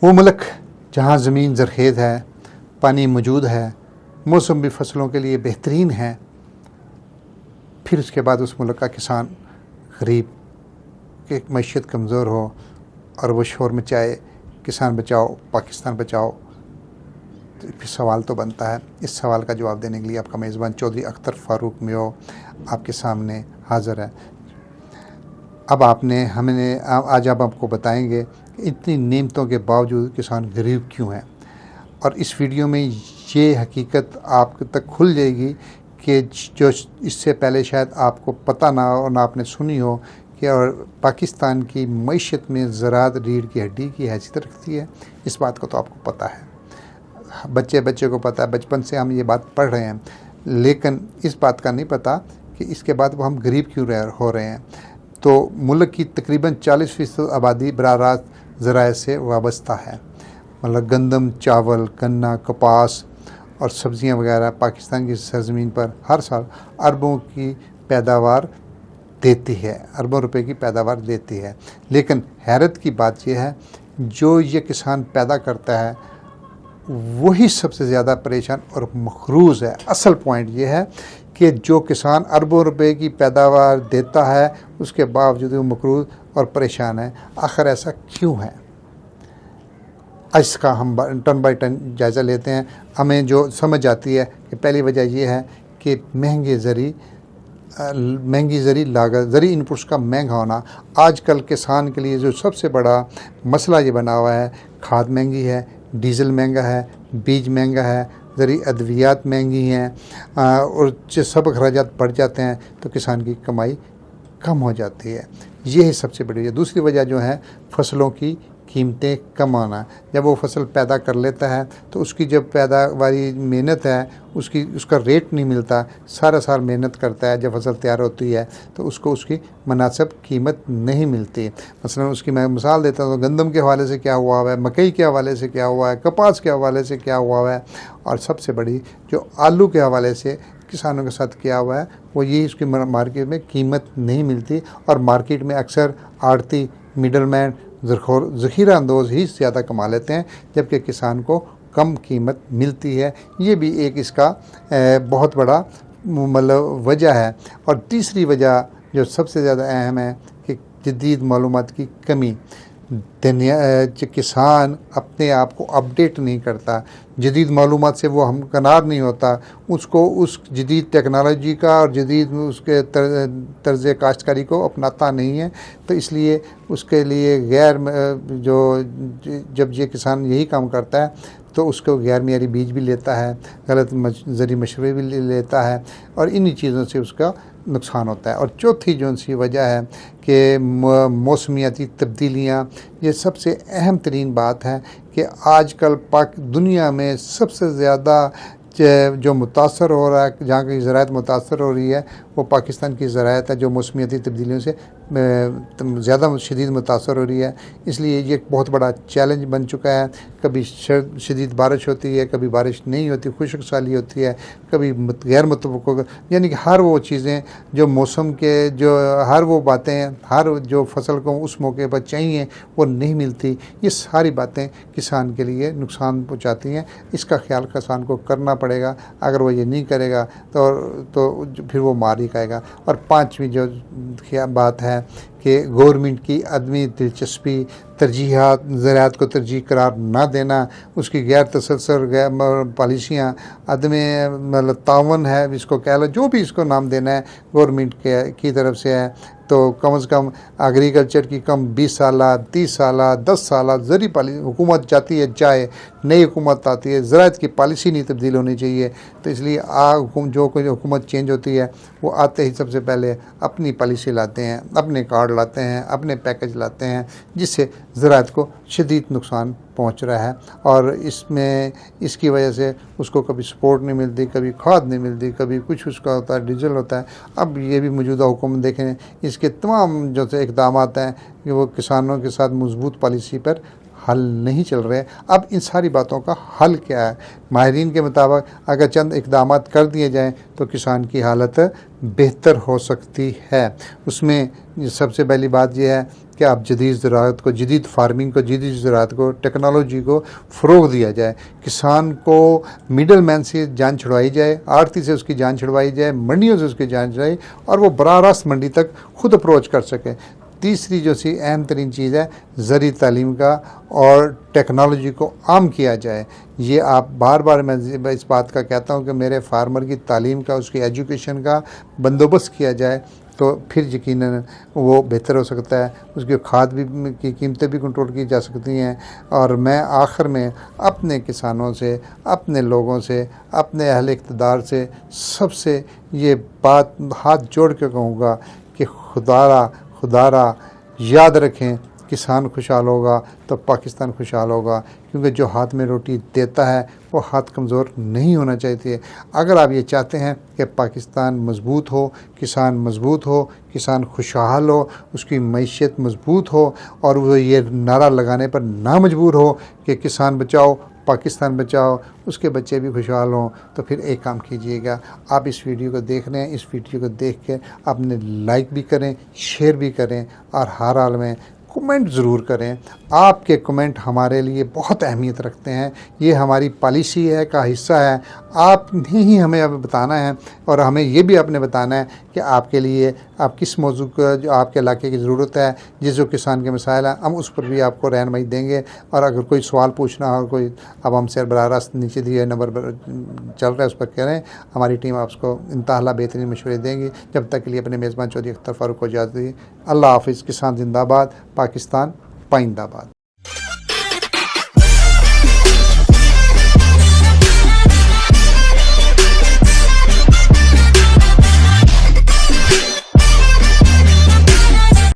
وہ ملک جہاں زمین زرخیز ہے، پانی موجود ہے، موسم بھی فصلوں کے لیے بہترین ہے، پھر اس کے بعد اس ملک کا کسان غریب کہ معیشت کمزور ہو اور وہ شور مچائے کسان بچاؤ پاکستان بچاؤ، تو پھر سوال تو بنتا ہے۔ اس سوال کا جواب دینے کے لیے آپ کا میزبان چودھری اختر فاروق میو آپ کے سامنے حاضر ہے۔ اب آج آپ کو بتائیں گے کہ اتنی نعمتوں کے باوجود کسان غریب کیوں ہیں، اور اس ویڈیو میں یہ حقیقت آپ تک کھل جائے گی کہ جو اس سے پہلے شاید آپ کو پتہ نہ ہو، نہ آپ نے سنی ہو، کہ اور پاکستان کی معیشت میں زراعت ریڑھ کی ہڈی کی حیثیت رکھتی ہے۔ اس بات کو تو آپ کو پتہ ہے، بچے کو پتہ ہے، بچپن سے ہم یہ بات پڑھ رہے ہیں، لیکن اس بات کا نہیں پتہ کہ اس کے بعد وہ ہم غریب کیوں ہو رہے ہیں۔ تو ملک کی تقریباً 40% آبادی براہ راست ذرائع سے وابستہ ہے، مطلب گندم، چاول، گنا، کپاس اور سبزیاں وغیرہ پاکستان کی سرزمین پر ہر سال اربوں کی پیداوار دیتی ہے، اربوں روپے کی پیداوار دیتی ہے۔ لیکن حیرت کی بات یہ ہے، جو یہ کسان پیدا کرتا ہے وہی سب سے زیادہ پریشان اور مقروض ہے۔ اصل پوائنٹ یہ ہے کہ جو کسان اربوں روپے کی پیداوار دیتا ہے اس کے باوجود وہ مقروض اور پریشان ہے۔ آخر ایسا کیوں ہے؟ اس کا ہم ٹن بائی ٹن جائزہ لیتے ہیں۔ ہمیں جو سمجھ آتی ہے کہ پہلی وجہ یہ ہے کہ مہنگی زرعی لاگت، زرعی انپٹس کا مہنگا ہونا۔ آج کل کسان کے لیے جو سب سے بڑا مسئلہ یہ بنا ہوا ہے، کھاد مہنگی ہے، ڈیزل مہنگا ہے، بیج مہنگا ہے، زرعی ادویات مہنگی ہیں، اور جو سب اخراجات بڑھ جاتے ہیں تو کسان کی کمائی کم ہو جاتی ہے۔ یہی سب سے بڑی وجہ۔ دوسری وجہ جو ہے فصلوں کی قیمتیں کم آنا۔ جب وہ فصل پیدا کر لیتا ہے تو اس کی جب پیداواری محنت ہے اس کا ریٹ نہیں ملتا، سارا سال محنت کرتا ہے، جب فصل تیار ہوتی ہے تو اس کی مناسب قیمت نہیں ملتی۔ مثلا اس کی میں مثال دیتا ہوں، گندم کے حوالے سے کیا ہوا ہے، مکئی کے حوالے سے کیا ہوا ہے، کپاس کے حوالے سے کیا ہوا ہے، اور سب سے بڑی جو آلو کے حوالے سے کسانوں کے ساتھ کیا ہوا ہے وہ یہ اس کی مارکیٹ میں قیمت نہیں ملتی، اور مارکیٹ میں اکثر آڑتی، مڈل مین، ذخیرہ اندوز ہی زیادہ کما لیتے ہیں، جبکہ کسان کو کم قیمت ملتی ہے۔ یہ بھی ایک اس کا بہت بڑا وجہ ہے۔ اور تیسری وجہ جو سب سے زیادہ اہم ہے کہ جدید معلومات کی کمی۔ کسان اپنے آپ کو اپڈیٹ نہیں کرتا، جدید معلومات سے وہ ہمکنار نہیں ہوتا، اس کو اس جدید ٹیکنالوجی کا اور جدید اس کے طرز کاشتکاری کو اپناتا نہیں ہے۔ تو اس لیے اس کے لیے جب یہ کسان یہی کام کرتا ہے تو اس کو غیر معیاری بیج بھی لیتا ہے، غلط زرعی مشورے بھی لیتا ہے، اور انہی چیزوں سے اس کا نقصان ہوتا ہے۔ اور چوتھی جو سی وجہ ہے کہ موسمیاتی تبدیلیاں، یہ سب سے اہم ترین بات ہے کہ آج کل دنیا میں سب سے زیادہ جو متاثر ہو رہا ہے، جہاں کی زراعت متاثر ہو رہی ہے وہ پاکستان کی زراعت ہے، جو موسمیاتی تبدیلیوں سے زیادہ شدید متاثر ہو رہی ہے۔ اس لیے یہ ایک بہت بڑا چیلنج بن چکا ہے۔ کبھی شدید بارش ہوتی ہے، کبھی بارش نہیں ہوتی، خشک سالی ہوتی ہے، کبھی غیر متوقع، یعنی کہ ہر وہ چیزیں جو موسم کے ہر وہ باتیں، ہر جو فصل کو اس موقع پر چاہیے وہ نہیں ملتی۔ یہ ساری باتیں کسان کے لیے نقصان پہنچاتی ہیں۔ اس کا خیال کسان کو کرنا پڑے گا۔ اگر وہ یہ نہیں کرے گا تو پھر وہ مار ہی کھائے گا۔ اور پانچویں جو بات ہے کہ گورنمنٹ کی عدمی دلچسپی، ترجیحات، زراعت کو ترجیح قرار نہ دینا، اس کی غیر تسلسل پالیسیاں، عدم تعاون ہے، اس کو کہہ لو جو بھی اس کو نام دینا ہے، گورنمنٹ کی طرف سے ہے۔ تو کم از کم ایگریکلچر کی 20 سالہ، 30 سالہ، 10 سالہ زرعی حکومت جاتی ہے، چاہے نئی حکومت آتی ہے، زراعت کی پالیسی نہیں تبدیل ہونی چاہیے۔ تو اس لیے جو کوئی حکومت چینج ہوتی ہے وہ آتے ہی سب سے پہلے اپنی پالیسی لاتے ہیں، اپنے کارڈ لاتے ہیں، اپنے پیکج لاتے ہیں، جس سے زراعت کو شدید نقصان پہنچ رہا ہے۔ اور اس کی وجہ سے اس کو کبھی سپورٹ نہیں ملتی، کبھی کھاد نہیں ملتی، کبھی کچھ اس کا ہوتا ہے، ڈیزل ہوتا ہے۔ اب یہ بھی موجودہ حکومت دیکھیں، اس کے تمام جو اقدامات ہیں کہ وہ کسانوں کے ساتھ مضبوط پالیسی پر حل نہیں چل رہے۔ اب ان ساری باتوں کا حل کیا ہے؟ ماہرین کے مطابق اگر چند اقدامات کر دیے جائیں تو کسان کی حالت بہتر ہو سکتی ہے۔ اس میں سب سے پہلی بات یہ ہے کہ آپ جدید زراعت کو، جدید فارمنگ کو، جدید زراعت کو، ٹیکنالوجی کو فروغ دیا جائے۔ کسان کو مڈل مین سے جان چھڑوائی جائے، آڑتی سے اس کی جان چھڑوائی جائے، منڈیوں سے اس کی جان چھڑوائی اور وہ براہ راست منڈی تک خود اپروچ کر سکے۔ تیسری جو سی اہم ترین چیز ہے زرعی تعلیم کا اور ٹیکنالوجی کو عام کیا جائے۔ یہ آپ بار بار میں اس بات کا کہتا ہوں کہ میرے فارمر کی تعلیم کا، اس کی ایجوکیشن کا بندوبست کیا جائے تو پھر یقیناً وہ بہتر ہو سکتا ہے۔ اس کی کھاد بھی کی قیمتیں بھی کنٹرول کی جا سکتی ہیں۔ اور میں آخر میں اپنے کسانوں سے، اپنے لوگوں سے، اپنے اہل اقتدار سے، سب سے یہ بات ہاتھ جوڑ کے کہوں گا کہ خدارا یاد رکھیں، کسان خوشحال ہوگا تو پاکستان خوشحال ہوگا، کیونکہ جو ہاتھ میں روٹی دیتا ہے وہ ہاتھ کمزور نہیں ہونا چاہیے۔ اگر آپ یہ چاہتے ہیں کہ پاکستان مضبوط ہو، کسان مضبوط ہو، کسان خوشحال ہو، اس کی معیشت مضبوط ہو اور وہ یہ نعرہ لگانے پر نہ مجبور ہو کہ کسان بچاؤ پاکستان بچاؤ، اس کے بچے بھی خوشحال ہوں، تو پھر ایک کام کیجئے گا، آپ اس ویڈیو کو دیکھ رہے ہیں، اس ویڈیو کو دیکھ کے اپنے لائک بھی کریں، شیئر بھی کریں اور ہر حال میں کمنٹ ضرور کریں۔ آپ کے کمنٹ ہمارے لیے بہت اہمیت رکھتے ہیں، یہ ہماری پالیسی ہے کا حصہ ہے۔ آپ نے ہی ہمیں اب بتانا ہے اور ہمیں یہ بھی آپ نے بتانا ہے کہ آپ کے لیے آپ کس موضوع کا جو آپ کے علاقے کی ضرورت ہے، جس جو کسان کے مسائل ہیں، ہم اس پر بھی آپ کو رہنمائی دیں گے۔ اور اگر کوئی سوال پوچھنا ہو، کوئی اب ہم سے براہ راست نیچے دیے نمبر پر چل رہا ہے اس پر کہہ رہے ہیں، ہماری ٹیم آپ کو انتہا بہترین مشورے دیں گی۔ جب تک کے لیے اپنے میزبان چودھری اختر فاروق کو اجازت دی۔ اللہ حافظ۔ کسان زندہ باد، پاکستان پائندہ باد۔